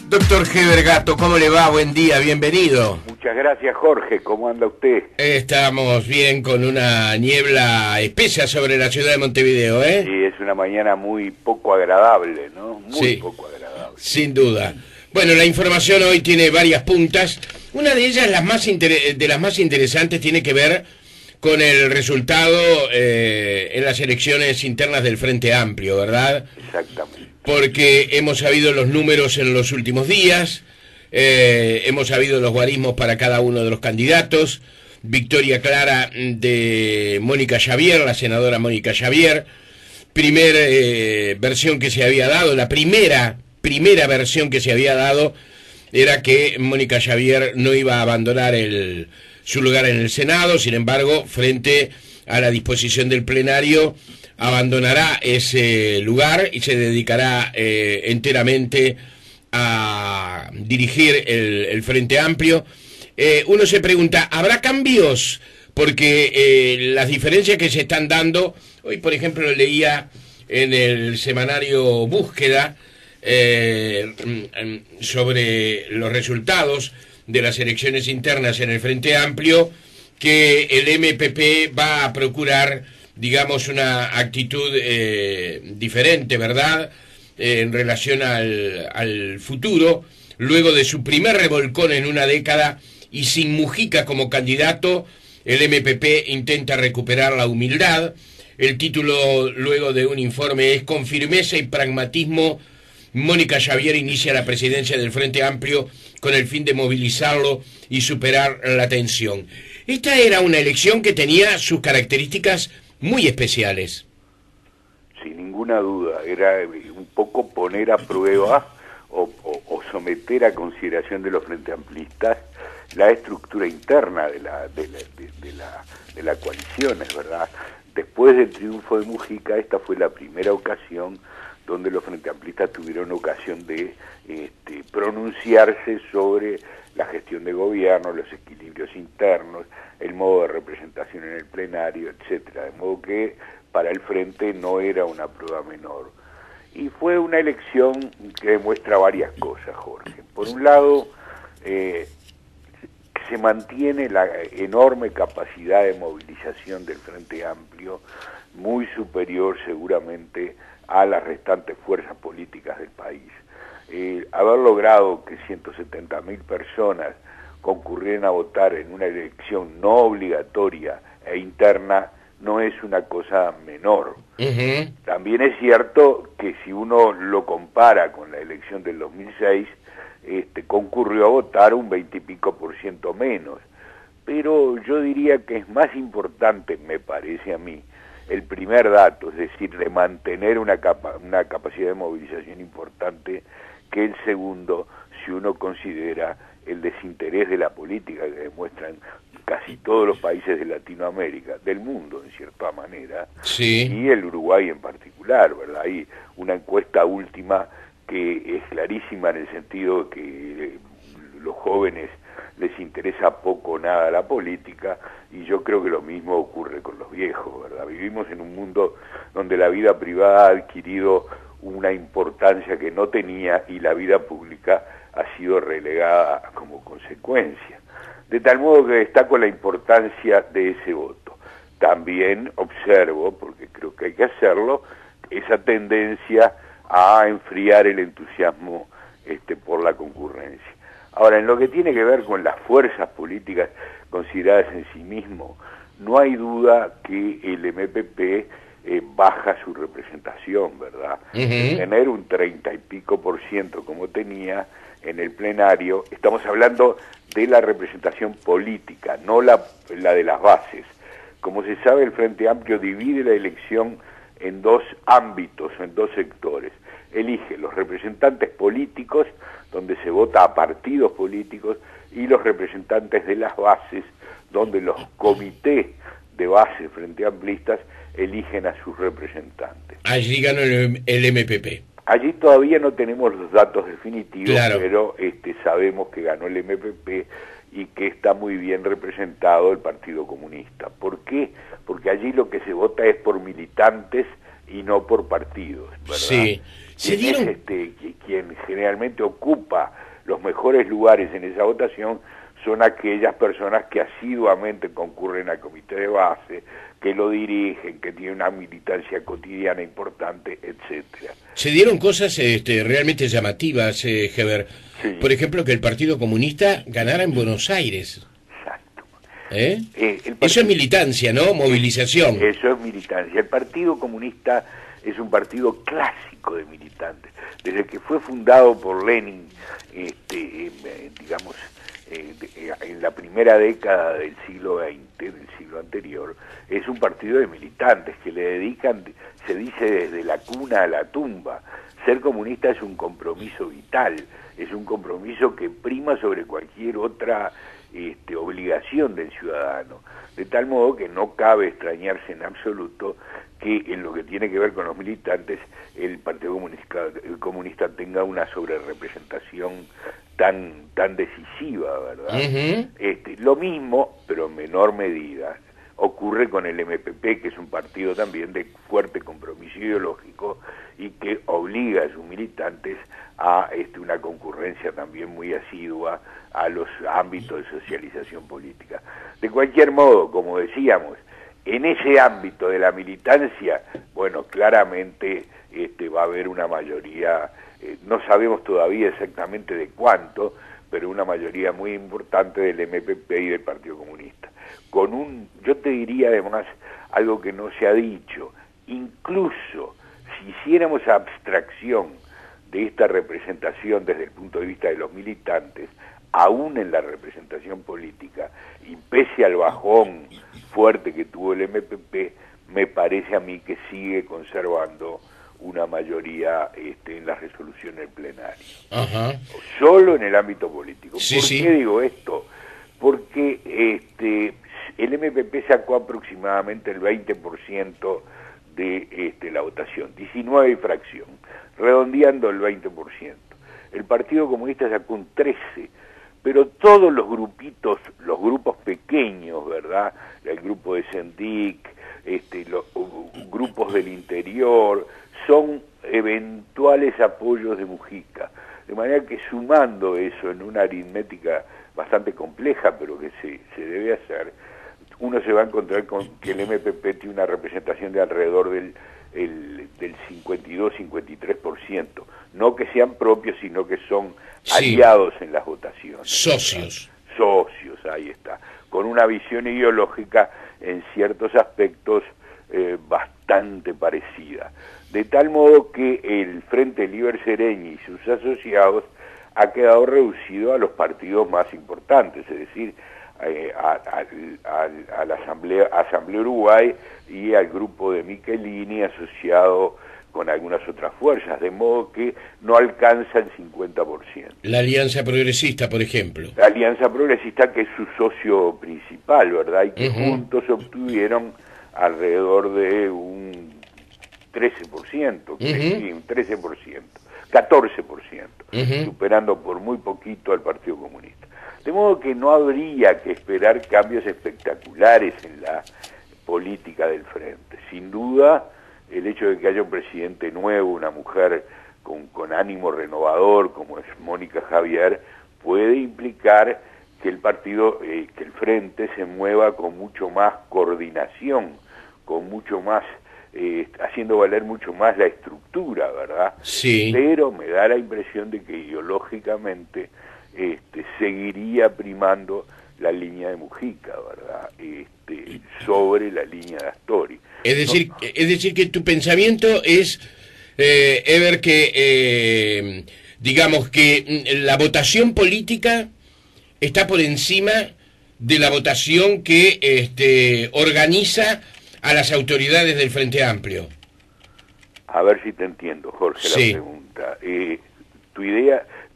Doctor Heber Gato, ¿cómo le va? Buen día, bienvenido. Muchas gracias, Jorge. ¿Cómo anda usted? Estamos bien con una niebla espesa sobre la ciudad de Montevideo, ¿eh? Sí, es una mañana muy poco agradable, ¿no? Muy poco agradable. Sin duda. Bueno, la información hoy tiene varias puntas. Una de ellas, las más interesantes, tiene que ver con el resultado en las elecciones internas del Frente Amplio, ¿verdad? Exactamente. Porque hemos sabido los números en los últimos días, hemos sabido los guarismos para cada uno de los candidatos, victoria clara de Mónica Xavier, la senadora Mónica Xavier, versión que se había dado, la primera versión que se había dado era que Mónica Xavier no iba a abandonar su lugar en el Senado, sin embargo, frente a la disposición del plenario, abandonará ese lugar y se dedicará enteramente a dirigir el Frente Amplio. Uno se pregunta, ¿habrá cambios? Porque las diferencias que se están dando, hoy por ejemplo leía en el semanario Búsqueda sobre los resultados de las elecciones internas en el Frente Amplio, que el MPP va a procurar, digamos, una actitud diferente, ¿verdad?, en relación al futuro, luego de su primer revolcón en una década y sin Mujica como candidato. El MPP intenta recuperar la humildad. El título, luego de un informe, es "Con firmeza y pragmatismo, Mónica Xavier inicia la presidencia del Frente Amplio con el fin de movilizarlo y superar la tensión". Esta era una elección que tenía sus características muy especiales. Sin ninguna duda, era un poco poner a prueba o someter a consideración de los Frente Amplistas la estructura interna de la coalición, es verdad. Después del triunfo de Mujica, esta fue la primera ocasión donde los Frente Amplistas tuvieron ocasión de pronunciarse sobre la gestión de gobierno, los equilibrios internos, el modo de representación en el plenario, etcétera. De modo que para el Frente no era una prueba menor. Y fue una elección que demuestra varias cosas, Jorge. Por un lado, se mantiene la enorme capacidad de movilización del Frente Amplio, muy superior seguramente a las restantes fuerzas políticas del país. Haber logrado que 170.000 personas concurrieran a votar en una elección no obligatoria e interna no es una cosa menor. También es cierto que si uno lo compara con la elección del 2006, concurrió a votar un 20 y pico % menos. Pero yo diría que es más importante, me parece a mí, el primer dato, es decir, de mantener una capacidad de movilización importante, que el segundo, si uno considera el desinterés de la política que demuestran casi todos los países de Latinoamérica, del mundo en cierta manera, sí, y el Uruguay en particular, ¿verdad? Hay una encuesta última que es clarísima en el sentido de que los jóvenes les interesa poco o nada la política, y yo creo que lo mismo ocurre con los viejos, ¿verdad? Vivimos en un mundo donde la vida privada ha adquirido una importancia que no tenía y la vida pública ha sido relegada como consecuencia. De tal modo que destaco la importancia de ese voto. También observo, porque creo que hay que hacerlo, esa tendencia a enfriar el entusiasmo por la concurrencia. Ahora, en lo que tiene que ver con las fuerzas políticas consideradas en sí mismo, no hay duda que el MPP baja su representación, ¿verdad? De tener un 30 y pico % como tenía en el plenario, estamos hablando de la representación política, no la de las bases. Como se sabe, el Frente Amplio divide la elección en dos ámbitos, en dos sectores. Elige los representantes políticos, donde se vota a partidos políticos, y los representantes de las bases, donde los comités de base frente amplistas eligen a sus representantes. Allí ganó el MPP. Allí todavía no tenemos los datos definitivos, claro, pero sabemos que ganó el MPP y que está muy bien representado el Partido Comunista. ¿Por qué? Porque allí lo que se vota es por militantes y no por partidos, ¿verdad? Sí, quien generalmente ocupa los mejores lugares en esa votación son aquellas personas que asiduamente concurren al comité de base, que lo dirigen, que tienen una militancia cotidiana importante, etcétera. Se dieron cosas realmente llamativas, Heber. Sí. Por ejemplo, que el Partido Comunista ganara en Buenos Aires. Exacto. Eso es militancia, ¿no? Movilización. Eso es militancia. El Partido Comunista es un partido clásico de militantes. Desde que fue fundado por Lenin, digamos, en la primera década del siglo XX, del siglo anterior, es un partido de militantes que le dedican, se dice, desde la cuna a la tumba. Ser comunista es un compromiso vital, es un compromiso que prima sobre cualquier otra obligación del ciudadano, de tal modo que no cabe extrañarse en absoluto que en lo que tiene que ver con los militantes el Partido Comunista tenga una sobrerepresentación tan decisiva, ¿verdad? Uh-huh. Lo mismo, pero en menor medida, ocurre con el MPP, que es un partido también de fuerte compromiso ideológico y que obliga a sus militantes a una concurrencia también muy asidua a los ámbitos de socialización política. De cualquier modo, como decíamos, en ese ámbito de la militancia, bueno, claramente va a haber una mayoría, no sabemos todavía exactamente de cuánto, pero una mayoría muy importante del MPP y del Partido Comunista. Yo te diría además algo que no se ha dicho, incluso si hiciéramos abstracción de esta representación desde el punto de vista de los militantes, aún en la representación política, y pese al bajón fuerte que tuvo el MPP, me parece a mí que sigue conservando una mayoría en las resoluciones plenarias. Ajá. Solo en el ámbito político. Sí, ¿Por qué digo esto? Porque el MPP sacó aproximadamente el 20% de la votación, 19 y fracción, redondeando el 20%. El Partido Comunista sacó un 13%, pero todos los grupos pequeños, ¿verdad? El grupo de Sendic, los grupos del interior, son eventuales apoyos de Mujica. De manera que sumando eso en una aritmética bastante compleja, pero que se debe hacer, uno se va a encontrar con que el MPP tiene una representación de alrededor del 52-53%. No que sean propios, sino que son aliados en las votaciones. Socios. ¿Verdad? Socios, ahí está. Con una visión ideológica en ciertos aspectos bastante parecida. De tal modo que el Frente Liber Seregni y sus asociados ha quedado reducido a los partidos más importantes, es decir, a la Asamblea Uruguay y al grupo de Michelini asociado con algunas otras fuerzas, de modo que no alcanza el 50%. La Alianza Progresista, por ejemplo. La Alianza Progresista, que es su socio principal, ¿verdad? Y que juntos obtuvieron alrededor de un 13%, sí, un 13%, 14%, superando por muy poquito al Partido Comunista. De modo que no habría que esperar cambios espectaculares en la política del Frente. Sin duda, el hecho de que haya un presidente nuevo, una mujer con ánimo renovador, como es Mónica Javier, puede implicar que el partido, que el Frente se mueva con mucho más coordinación, con mucho más, haciendo valer mucho más la estructura, ¿verdad? Sí. Pero me da la impresión de que ideológicamente seguiría primando la línea de Mujica, ¿verdad? Sobre la línea de Astori. Es decir que tu pensamiento es, Heber, que digamos que la votación política está por encima de la votación que organiza a las autoridades del Frente Amplio. A ver si te entiendo, Jorge, sí. La pregunta.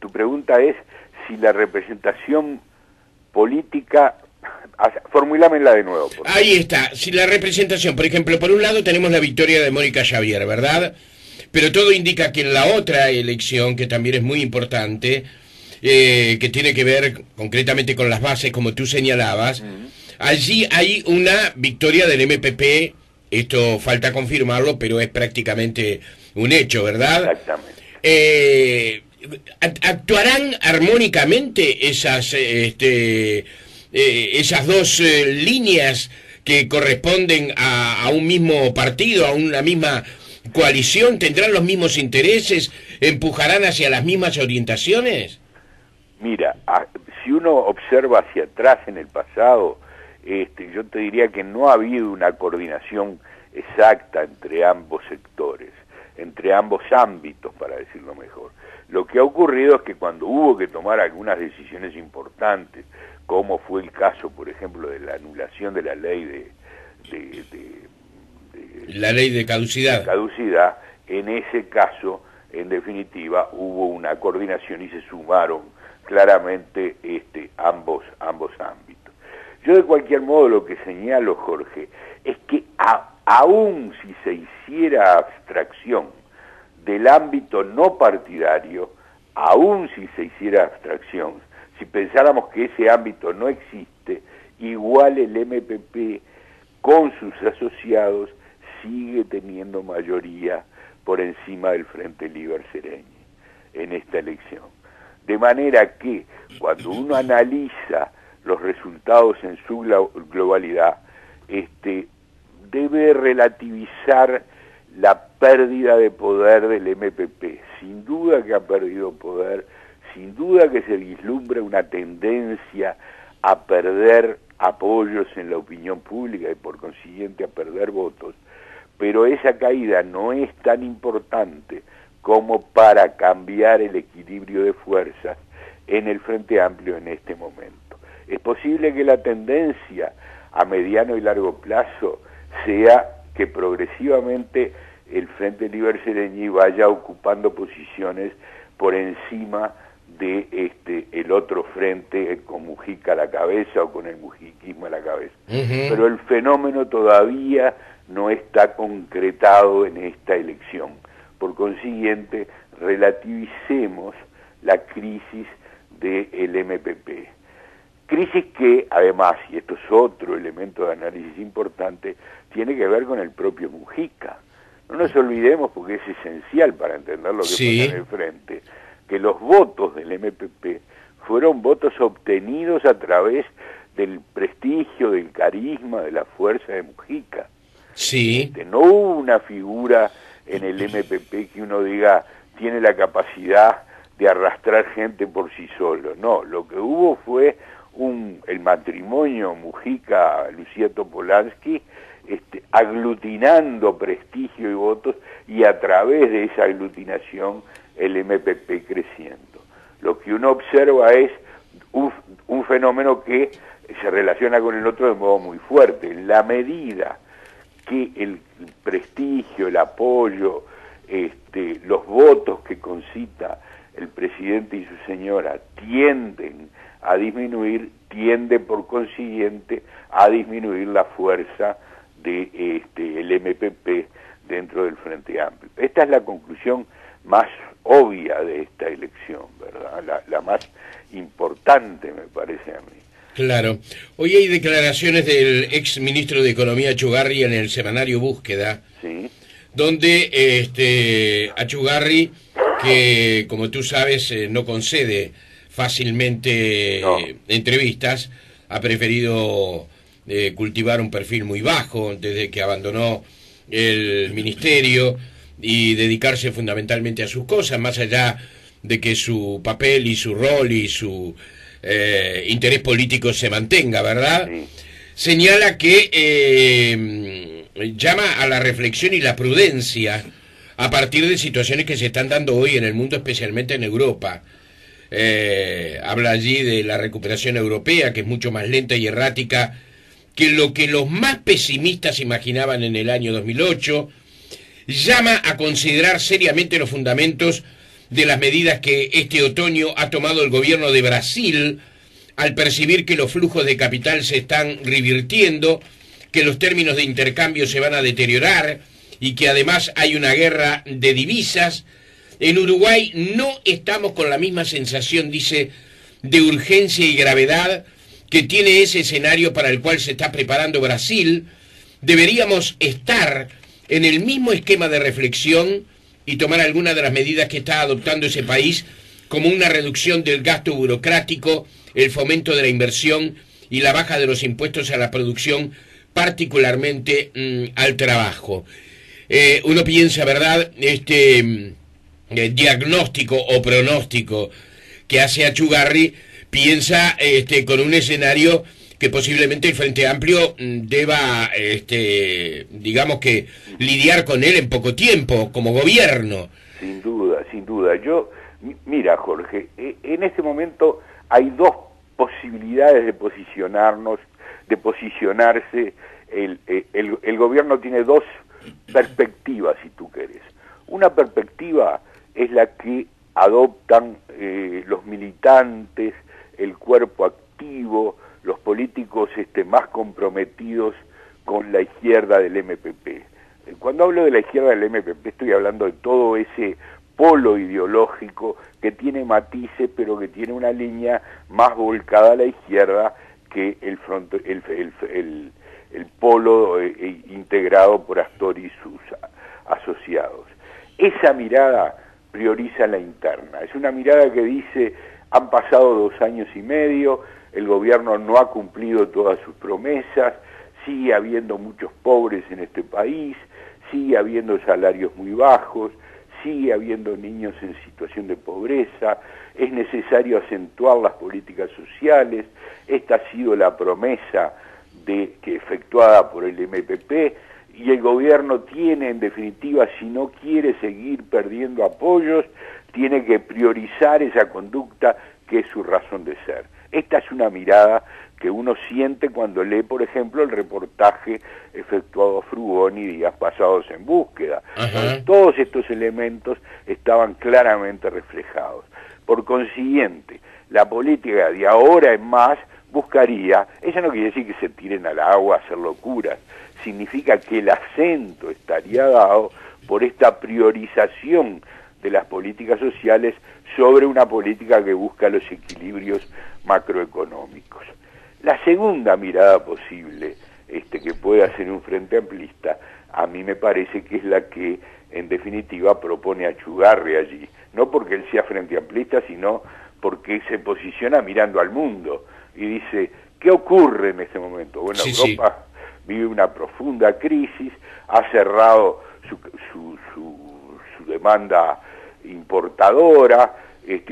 Tu pregunta es si la representación política... Formulámela de nuevo. Por favor. Ahí está, si la representación, por ejemplo, por un lado tenemos la victoria de Mónica Javier, ¿verdad? Pero todo indica que en la otra elección, que también es muy importante, que tiene que ver concretamente con las bases, como tú señalabas, allí hay una victoria del MPP Esto falta confirmarlo, pero es prácticamente un hecho, ¿verdad? Exactamente. ¿Actuarán armónicamente esas dos líneas que corresponden a un mismo partido, a una misma coalición? ¿Tendrán los mismos intereses? ¿Empujarán hacia las mismas orientaciones? Mira, si uno observa hacia atrás en el pasado, yo te diría que no ha habido una coordinación exacta entre ambos sectores, entre ambos ámbitos, para decirlo mejor. Lo que ha ocurrido es que cuando hubo que tomar algunas decisiones importantes, como fue el caso, por ejemplo, de la anulación de la ley la ley de caducidad. En ese caso, en definitiva, hubo una coordinación y se sumaron claramente ambos ámbitos. Yo de cualquier modo lo que señalo, Jorge, es que aún si se hiciera abstracción del ámbito no partidario, aún si se hiciera abstracción, si pensáramos que ese ámbito no existe, igual el MPP con sus asociados sigue teniendo mayoría por encima del Frente Liber Seregni en esta elección. De manera que cuando uno analiza los resultados en su globalidad, debe relativizar la pérdida de poder del MPP. Sin duda que ha perdido poder, sin duda que se vislumbra una tendencia a perder apoyos en la opinión pública y por consiguiente a perder votos, pero esa caída no es tan importante como para cambiar el equilibrio de fuerzas en el Frente Amplio en este momento. Es posible que la tendencia a mediano y largo plazo sea que progresivamente el Frente Liber Seregni vaya ocupando posiciones por encima de el otro frente con Mujica a la cabeza o con el mujiquismo a la cabeza. Pero el fenómeno todavía no está concretado en esta elección. Por consiguiente, relativicemos la crisis del MPP. Crisis que, además, y esto es otro elemento de análisis importante, tiene que ver con el propio Mujica. No nos olvidemos, porque es esencial para entender lo que pasa en el frente, que los votos del MPP fueron votos obtenidos a través del prestigio, del carisma, de la fuerza de Mujica. Sí. No hubo una figura en el MPP que uno diga tiene la capacidad de arrastrar gente por sí solo. No, lo que hubo fue el matrimonio Mujica-Lucía Topolansky aglutinando prestigio y votos, y a través de esa aglutinación el MPP creciendo. Lo que uno observa es un fenómeno que se relaciona con el otro de modo muy fuerte. En la medida que el prestigio, el apoyo, los votos que concita el presidente y su señora tienden a disminuir, tiende por consiguiente a disminuir la fuerza de el MPP dentro del Frente Amplio. Esta es la conclusión más obvia de esta elección, ¿verdad? La más importante, me parece a mí. Claro. Hoy hay declaraciones del ex ministro de Economía Achugarri en el semanario Búsqueda, ¿sí?, donde Achugarri, que como tú sabes no concede fácilmente entrevistas, ha preferido cultivar un perfil muy bajo desde que abandonó el ministerio y dedicarse fundamentalmente a sus cosas, más allá de que su papel y su rol y su interés político se mantenga, ¿verdad? Sí. Señala que llama a la reflexión y la prudencia a partir de situaciones que se están dando hoy en el mundo, especialmente en Europa. Habla allí de la recuperación europea, que es mucho más lenta y errática que lo que los más pesimistas imaginaban en el año 2008. Llama a considerar seriamente los fundamentos de las medidas que este otoño ha tomado el gobierno de Brasil al percibir que los flujos de capital se están revirtiendo, que los términos de intercambio se van a deteriorar y que además hay una guerra de divisas. En Uruguay no estamos con la misma sensación, dice, de urgencia y gravedad que tiene ese escenario para el cual se está preparando Brasil, deberíamos estar en el mismo esquema de reflexión y tomar algunas de las medidas que está adoptando ese país, como una reducción del gasto burocrático, el fomento de la inversión y la baja de los impuestos a la producción, particularmente al trabajo. Uno piensa, ¿verdad?, diagnóstico o pronóstico que hace Achugarri, piensa con un escenario que posiblemente el Frente Amplio deba, digamos que, lidiar con él en poco tiempo, como gobierno. Sin duda, sin duda. Mira, Jorge, en este momento hay dos posibilidades de posicionarse. El gobierno tiene dos perspectivas, si tú querés. Una perspectiva es la que adoptan los militantes, el cuerpo activo, los políticos más comprometidos con la izquierda del MPP. Cuando hablo de la izquierda del MPP estoy hablando de todo ese polo ideológico que tiene matices, pero que tiene una línea más volcada a la izquierda que el polo integrado por Astori y sus asociados. Esa mirada prioriza la interna, es una mirada que dice: han pasado 2 años y medio, el gobierno no ha cumplido todas sus promesas, sigue habiendo muchos pobres en este país, sigue habiendo salarios muy bajos, sigue habiendo niños en situación de pobreza, es necesario acentuar las políticas sociales. Esta ha sido la promesa que efectuada por el MPP, y el gobierno tiene, en definitiva, si no quiere seguir perdiendo apoyos, tiene que priorizar esa conducta que es su razón de ser. Esta es una mirada que uno siente cuando lee, por ejemplo, el reportaje efectuado a Frugoni días pasados en Búsqueda. Todos estos elementos estaban claramente reflejados. Por consiguiente, la política de ahora en más buscaría, eso no quiere decir que se tiren al agua a hacer locuras, significa que el acento estaría dado por esta priorización de las políticas sociales sobre una política que busca los equilibrios macroeconómicos. La segunda mirada posible que puede hacer un frente amplista, a mí me parece que es la que en definitiva propone Achugarri allí, no porque él sea frente amplista, sino porque se posiciona mirando al mundo y dice: ¿qué ocurre en este momento? Bueno, Europa vive una profunda crisis, ha cerrado su demanda importadora,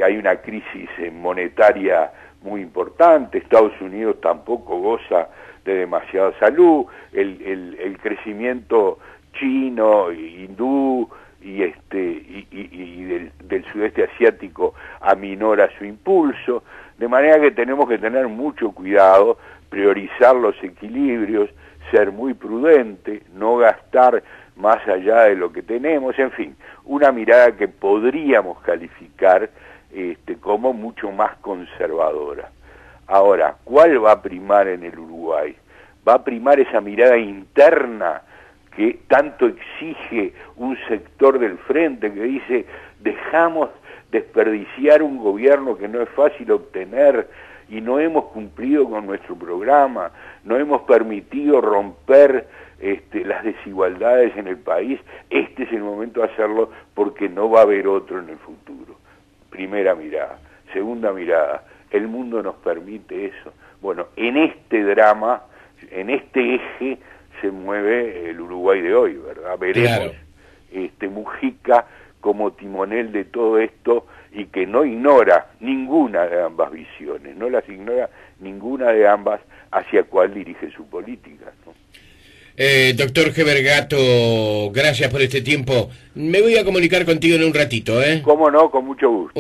hay una crisis monetaria muy importante, Estados Unidos tampoco goza de demasiada salud, el crecimiento chino, hindú y del sudeste asiático aminora su impulso, de manera que tenemos que tener mucho cuidado, priorizar los equilibrios, ser muy prudente, no gastar más allá de lo que tenemos, en fin, una mirada que podríamos calificar como mucho más conservadora. Ahora, ¿cuál va a primar en el Uruguay? Va a primar esa mirada interna que tanto exige un sector del frente, que dice: dejamos desperdiciar un gobierno que no es fácil obtener y no hemos cumplido con nuestro programa, no hemos permitido romper las desigualdades en el país. Este es el momento de hacerlo porque no va a haber otro en el futuro. Primera mirada. Segunda mirada, el mundo nos permite eso. Bueno, en este drama, en este eje se mueve el Uruguay de hoy, ¿verdad? Veremos Mujica como timonel de todo esto y que no ignora ninguna de ambas visiones, no las ignora ninguna de ambas hacia cuál dirige su política, ¿no? Doctor Gebergato, gracias por este tiempo. Me voy a comunicar contigo en un ratito, ¿eh? Cómo no, con mucho gusto.